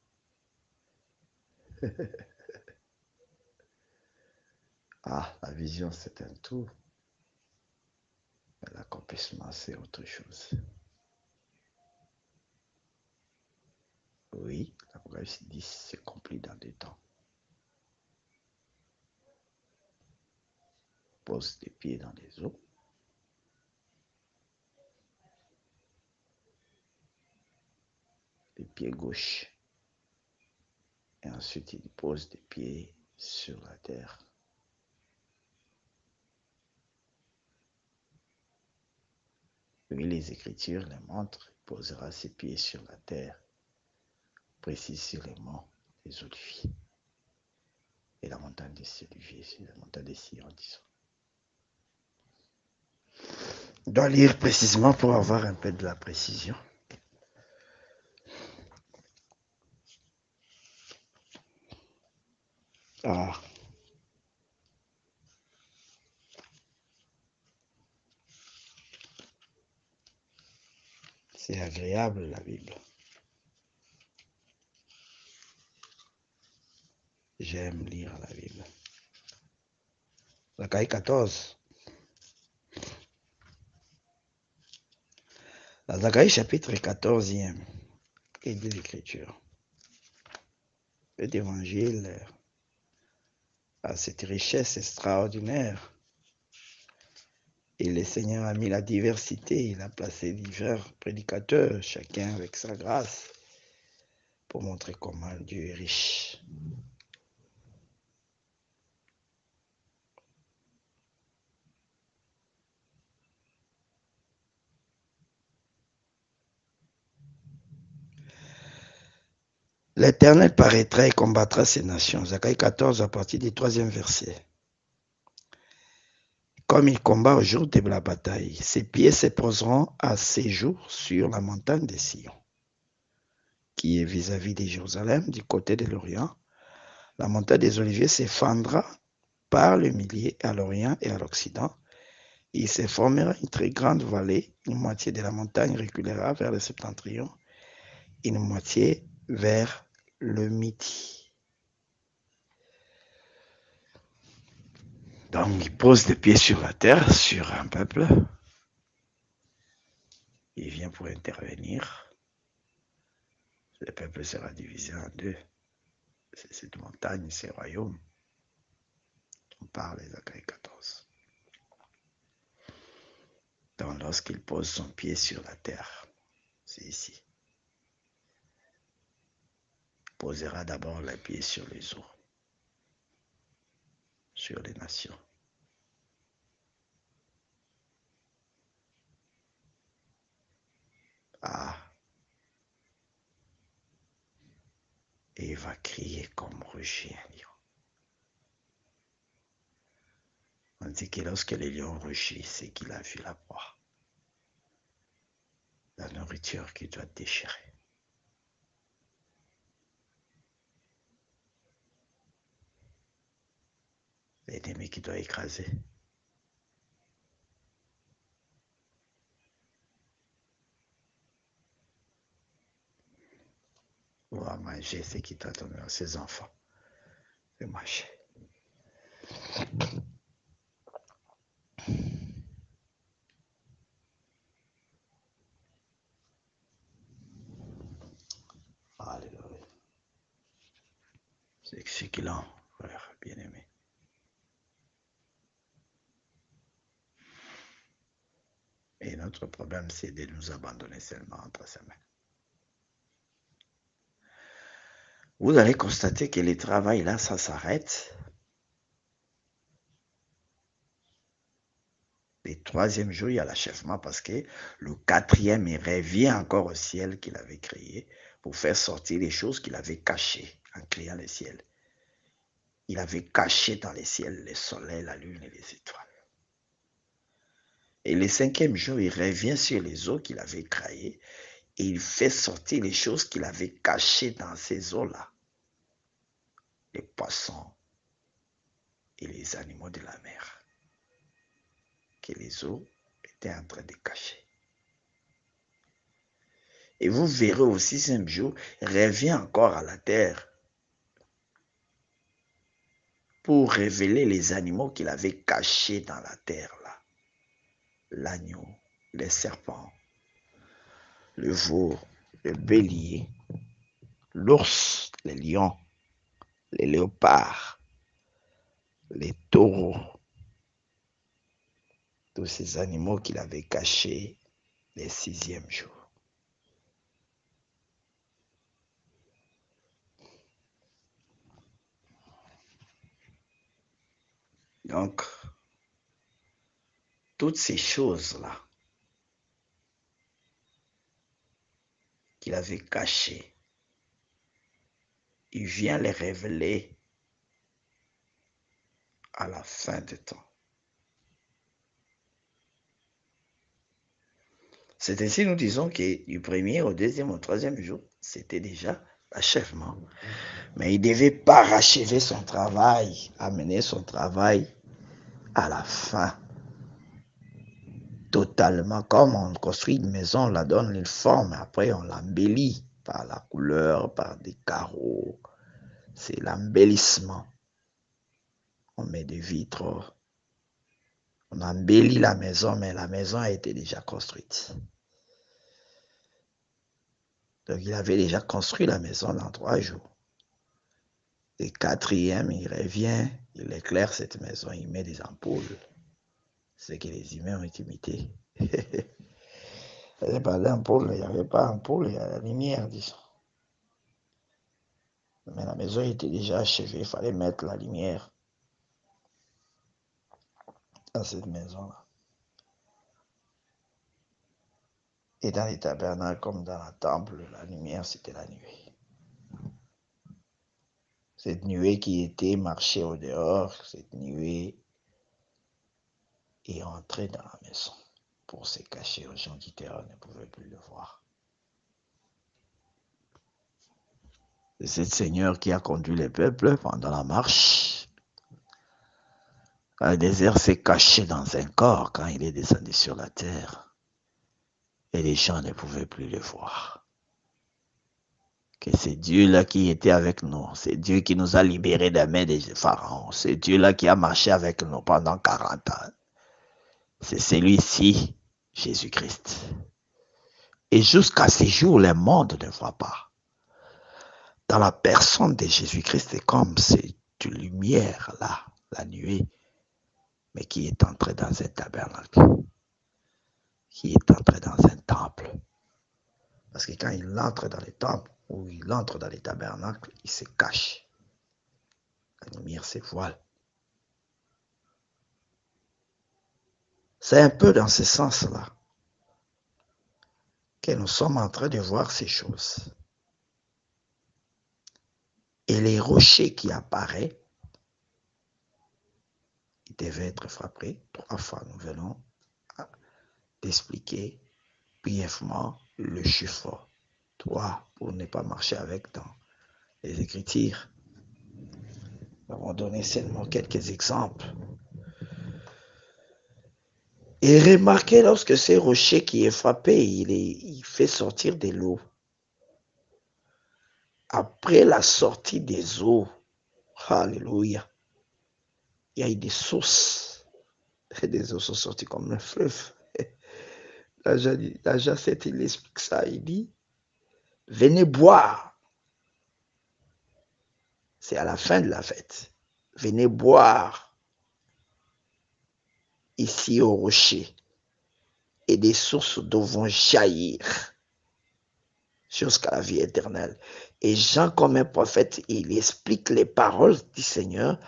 C: Ah, la vision, c'est un tout. Mais l'accomplissement, c'est autre chose. Oui, l'Apocalypse 10 s'accomplit dans 2 temps. Pose des pieds dans les eaux. Les pieds gauche. Et ensuite, il pose des pieds sur la terre. Oui, les Écritures les montrent. Il posera ses pieds sur la terre, précisément les oliviers. Et la montagne des oliviers, c'est la montagne des Sion, disons. On doit lire précisément pour avoir un peu de la précision. Ah. C'est agréable la Bible. J'aime lire la Bible. Zacharie 14. La Zacharie chapitre 14e et de l'Écriture. Cet évangile a cette richesse extraordinaire. Et le Seigneur a mis la diversité, il a placé divers prédicateurs, chacun avec sa grâce, pour montrer comment Dieu est riche. L'Éternel paraîtra et combattra ces nations. Zacharie 14 à partir du 3e verset. Comme il combat au jour de la bataille, ses pieds se poseront à ses jours sur la montagne de Sion, qui est vis-à-vis de Jérusalem, du côté de l'Orient. La montagne des Oliviers s'effondrera par le milieu à l'Orient et à l'Occident. Il se formera une très grande vallée, une moitié de la montagne reculera vers le septentrion, une moitié vers le midi. Donc, il pose des pieds sur la terre, sur un peuple. Il vient pour intervenir. Le peuple sera divisé en deux. C'est cette montagne, ces royaumes. On parle de Zacharie 14. Donc, lorsqu'il pose son pied sur la terre, c'est ici. Il posera d'abord les pieds sur les eaux, sur les nations. Et il va crier comme rugit un lion. On dit que lorsque le lion rugit, c'est qu'il a vu la proie. La nourriture qui doit déchirer. L'ennemi qui doit écraser. On va manger ce qui doit donner à ses enfants. De manger. Alléluia. C'est ce qu'il a, frère bien-aimé. Et notre problème, c'est de nous abandonner seulement entre ses mains. Vous allez constater que le travail là, ça s'arrête. Le 3e jour, il y a l'achèvement parce que le 4e, il revient encore au ciel qu'il avait créé pour faire sortir les choses qu'il avait cachées en créant le ciel. Il avait caché dans le ciel le soleil, la lune et les étoiles. Et le 5e jour, il revient sur les eaux qu'il avait créées et il fait sortir les choses qu'il avait cachées dans ces eaux-là. Les poissons et les animaux de la mer que les eaux étaient en train de cacher. Et vous verrez au 6e jour, il revient encore à la terre pour révéler les animaux qu'il avait cachés dans la terre là. L'agneau, les serpents, le veau, le bélier, l'ours, les lions, les léopards, les taureaux. Tous ces animaux qu'il avait cachés le 6e jour. Donc, toutes ces choses-là qu'il avait cachées, il vient les révéler à la fin du temps. C'est ainsi nous disons que du 1er au 2e au 3e jour, c'était déjà l'achèvement. Mais il ne devait pas rachever son travail, amener son travail à la fin. Totalement, comme on construit une maison, on la donne une forme, après on l'embellit par la couleur, par des carreaux. C'est l'embellissement. On met des vitres, on embellit la maison, mais la maison a été déjà construite. Donc il avait déjà construit la maison dans 3 jours. Le 4e, il revient, il éclaire cette maison, il met des ampoules. C'est que les humains ont imité. Il n'y avait pas d'ampoule, il n'y avait pas d'ampoule, il y a la lumière, disons. Mais la maison était déjà achevée, il fallait mettre la lumière dans cette maison-là. Et dans les tabernacles, comme dans le temple, la lumière, c'était la nuit. Cette nuée qui était marchée au dehors, cette nuée est entrée dans la maison pour se cacher aux gens qui ne pouvaient plus le voir. C'est cette Seigneur qui a conduit les peuples pendant la marche. Le désert s'est caché dans un corps quand il est descendu sur la terre. Et les gens ne pouvaient plus le voir. Que c'est Dieu-là qui était avec nous. C'est Dieu qui nous a libérés des mains des pharaons. C'est Dieu-là qui a marché avec nous pendant 40 ans. C'est celui-ci, Jésus-Christ. Et jusqu'à ce jour, le monde ne voit pas. Dans la personne de Jésus-Christ, c'est comme cette lumière là, la nuée, mais qui est entrée dans un tabernacle, qui est entrée dans un temple. Parce que quand il entre dans les temples, ou il entre dans les tabernacles, il se cache. La lumière se voile. C'est un peu dans ce sens-là que nous sommes en train de voir ces choses. Et les rochers qui apparaissent, ils devaient être frappés 3 fois. Nous venons d'expliquer brièvement le chiffre 3 pour ne pas marcher avec dans les Écritures. Nous avons donné seulement quelques exemples. Et remarquez, lorsque ce rocher qui est frappé, il fait sortir de l'eau. Après la sortie des eaux, alléluia, il y a eu des sources. Et des eaux sont sorties comme un fleuve. La Jacette, il explique ça, il dit, venez boire. C'est à la fin de la fête. Venez boire ici au rocher. Et des sources d'eau vont jaillir jusqu'à la vie éternelle. Et Jean, comme un prophète, il explique les paroles du Seigneur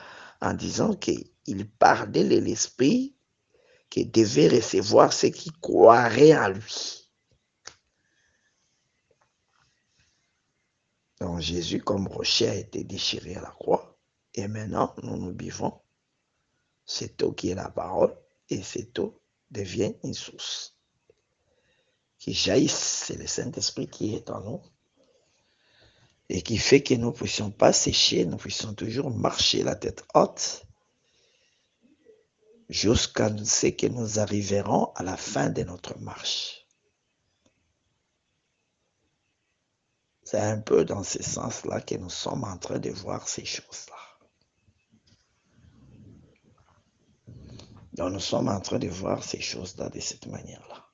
C: en disant qu'il parlait de l'Esprit qui devait recevoir ceux qui croiraient en lui. Donc Jésus, comme rocher, a été déchiré à la croix. Et maintenant, nous buvons cette eau qui est la parole. Et cette eau devient une source qui jaillit. C'est le Saint-Esprit qui est en nous. Et qui fait que nous ne puissions pas sécher, nous puissions toujours marcher la tête haute jusqu'à ce que nous arriverons à la fin de notre marche. C'est un peu dans ce sens-là que nous sommes en train de voir ces choses-là. Donc nous sommes en train de voir ces choses-là de cette manière-là.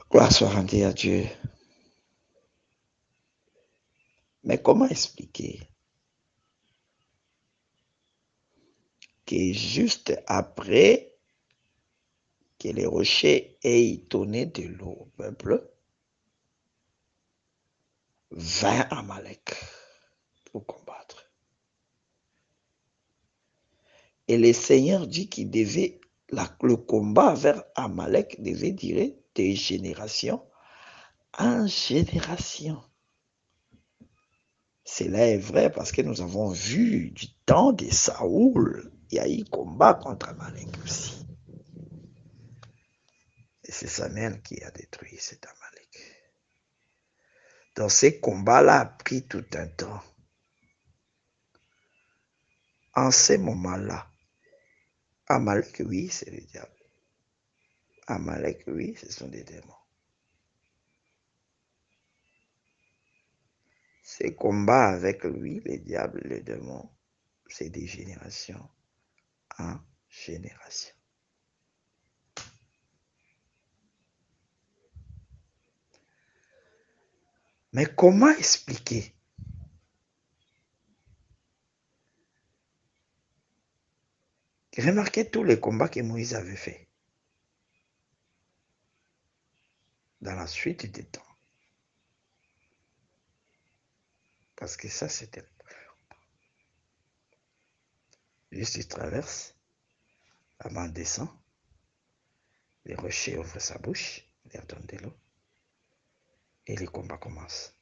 C: Gloire soit rendue à Dieu. Mais comment expliquer que juste après que les rochers aient donné de l'eau au peuple, vint Amalek pour combattre. Et le Seigneur dit qu'il devait, le combat vers Amalek devait durer de génération en génération. Cela est vrai parce que nous avons vu du temps de Saoul, il y a eu combat contre Amalek aussi. Et c'est Samuel qui a détruit cet Amalek. Donc ce combat-là a pris tout un temps. En ce moment-là, Amalek, oui, c'est le diable. Amalek, oui, ce sont des démons. Ces combats avec lui, les diables, les démons, c'est de génération en génération. Mais comment expliquer Remarquez tous les combats que Moïse avait fait dans la suite des temps. Parce que ça, c'était juste il traverse, la main descend, les rochers ouvrent sa bouche, il leur donne de l'eau. et le combat commence.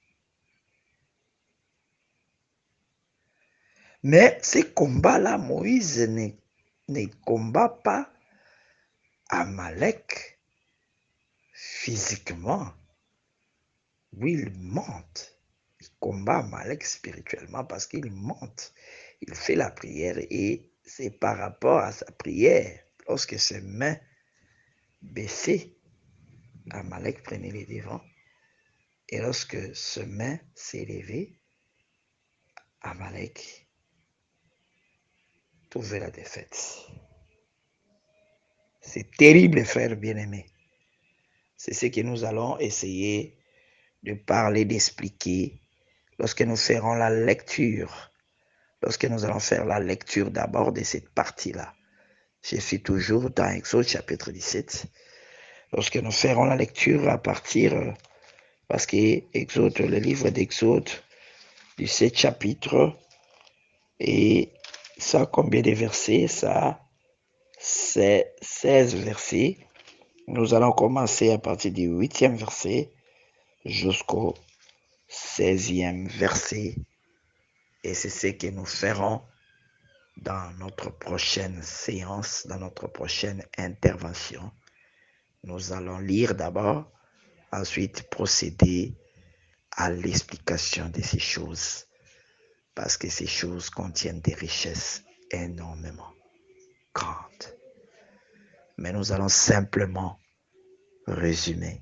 C: Mais ces combats-là, Moïse ne combat pas Amalek physiquement. Oui, il monte. Il combat Amalek spirituellement parce qu'il monte. Il fait la prière et c'est par rapport à sa prière, lorsque ses mains baissées, Amalek prenait les devants. Et lorsque ses mains s'élevaient, Amalek trouvait la défaite. C'est terrible, frères bien-aimés. C'est ce que nous allons essayer de parler, d'expliquer lorsque nous ferons la lecture. Lorsque nous allons faire la lecture d'abord de cette partie-là. Je suis toujours dans Exode chapitre 17. Lorsque nous ferons la lecture à partir, parce que Exode, le livre d'Exode, 17 chapitres, et ça a combien de versets? Ça, c'est 16 versets. Nous allons commencer à partir du 8e verset jusqu'au 16e verset. Et c'est ce que nous ferons dans notre prochaine séance, dans notre prochaine intervention. Nous allons lire d'abord, ensuite procéder à l'explication de ces choses, parce que ces choses contiennent des richesses énormément grandes. Mais nous allons simplement résumer,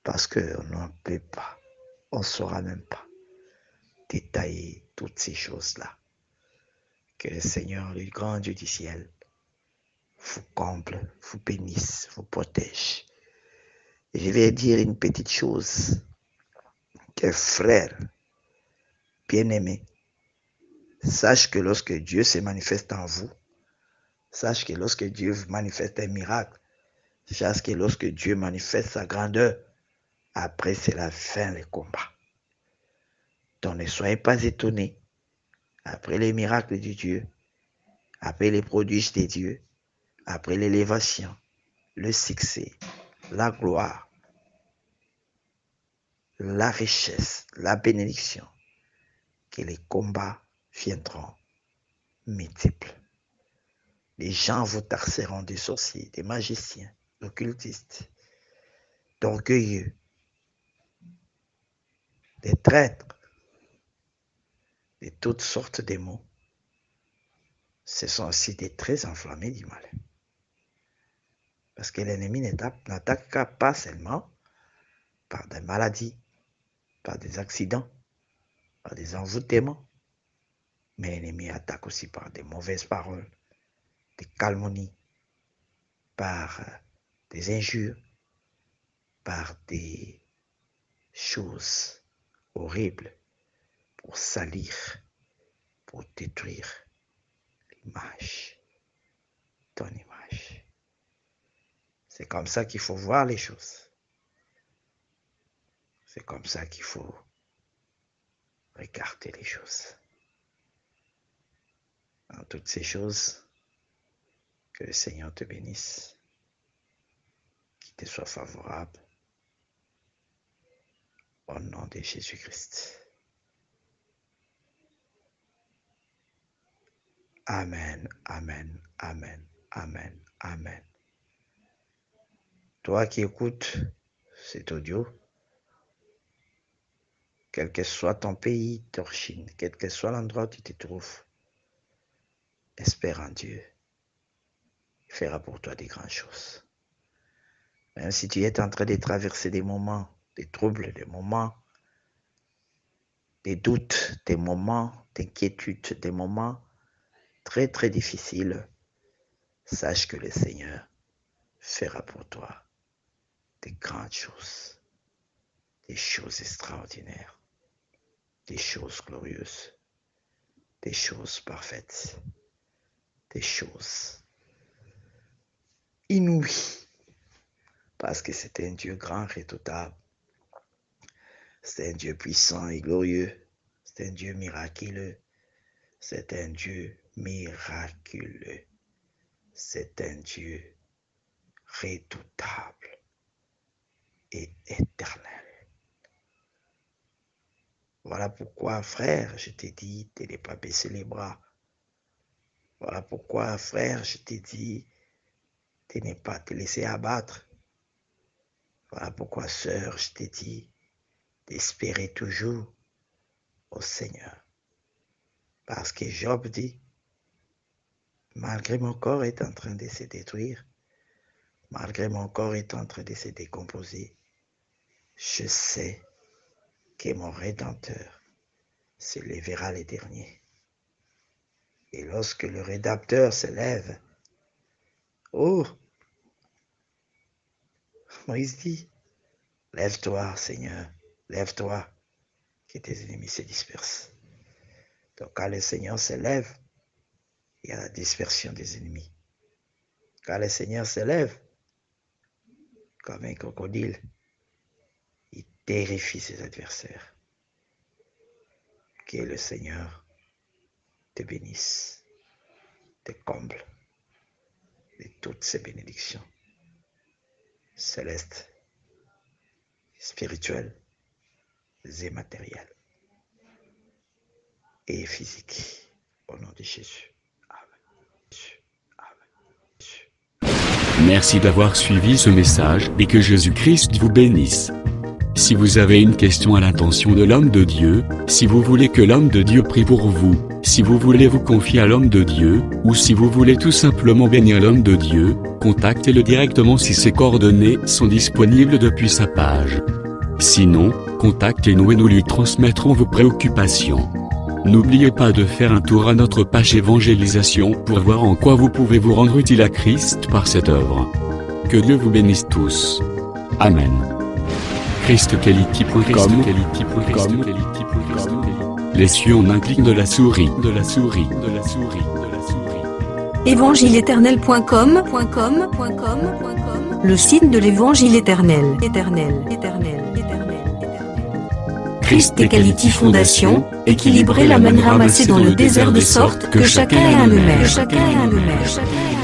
C: parce qu'on ne peut pas, on ne saura même pas détailler toutes ces choses-là. Que le Seigneur, le grand Dieu du ciel, vous comble, vous bénisse, vous protège. Et je vais dire une petite chose, que frère, bien-aimé, sache que lorsque Dieu se manifeste en vous, sache que lorsque Dieu manifeste un miracle, sache que lorsque Dieu manifeste sa grandeur, après c'est la fin du combat. Donc ne soyez pas étonnés, après les miracles de Dieu, après les prodiges de Dieu, après l'élévation, le succès, la gloire, la richesse, la bénédiction, que les combats viendront multiples. Les gens vous taxeront des sorciers, des magiciens, d'occultistes, d'orgueilleux, des traîtres, de toutes sortes de mots. Ce sont aussi des traits enflammés du mal. Parce que l'ennemi n'attaque pas seulement par des maladies, par des accidents, par des envoûtements, mais l'ennemi attaque aussi par des mauvaises paroles, des calomnies, par des injures, par des choses horribles pour salir, pour détruire l'image, ton image. C'est comme ça qu'il faut voir les choses. C'est comme ça qu'il faut regarder les choses. Dans toutes ces choses, que le Seigneur te bénisse, qu'il te soit favorable. Au nom de Jésus-Christ. Amen, amen, amen, amen, amen. Toi qui écoutes cet audio, quel que soit ton pays d'origine, quel que soit l'endroit où tu te trouves, espère en Dieu. Il fera pour toi des grandes choses. Même si tu es en train de traverser des moments de troubles, des moments de doutes, des moments d'inquiétude, des moments très très difficiles, sache que le Seigneur fera pour toi des grandes choses, des choses extraordinaires, des choses glorieuses, des choses parfaites, des choses inouïes, parce que c'est un Dieu grand, redoutable, c'est un Dieu puissant et glorieux, c'est un Dieu miraculeux, c'est un Dieu miraculeux, c'est un Dieu redoutable et éternel. Voilà pourquoi, frère, je t'ai dit de ne pas baisser les bras. Voilà pourquoi, frère, je t'ai dit de ne pas te laisser abattre. Voilà pourquoi, sœur, je t'ai dit d'espérer toujours au Seigneur. Parce que Job dit, malgré mon corps est en train de se détruire, malgré mon corps est en train de se décomposer, je sais que mon Rédempteur se lèvera le dernier. Et lorsque le Rédempteur se lève, oh, Moïse dit, lève-toi, Seigneur, lève-toi, que tes ennemis se dispersent. Donc quand le Seigneur se lève, il y a la dispersion des ennemis. Quand le Seigneur se lève, comme un crocodile, il terrifie ses adversaires. Que le Seigneur te bénisse, te comble de toutes ses bénédictions célestes, spirituelles et matérielles et physiques. Au nom de Jésus.
B: Merci d'avoir suivi ce message et que Jésus-Christ vous bénisse. Si vous avez une question à l'intention de l'homme de Dieu, si vous voulez que l'homme de Dieu prie pour vous, si vous voulez vous confier à l'homme de Dieu, ou si vous voulez tout simplement bénir l'homme de Dieu, contactez-le directement si ses coordonnées sont disponibles depuis sa page. Sinon, contactez-nous et nous lui transmettrons vos préoccupations. N'oubliez pas de faire un tour à notre page évangélisation pour voir en quoi vous pouvez vous rendre utile à Christ par cette œuvre. Que Dieu vous bénisse tous. Amen. ChristQuality.com. Les cieux en un clic de la souris.
A: Évangile-éternel.com, le site de l'Évangile éternel. Christ Equality Fondation, équilibrer la manne ramassée dans le désert de sorte que chacun ait un le maire.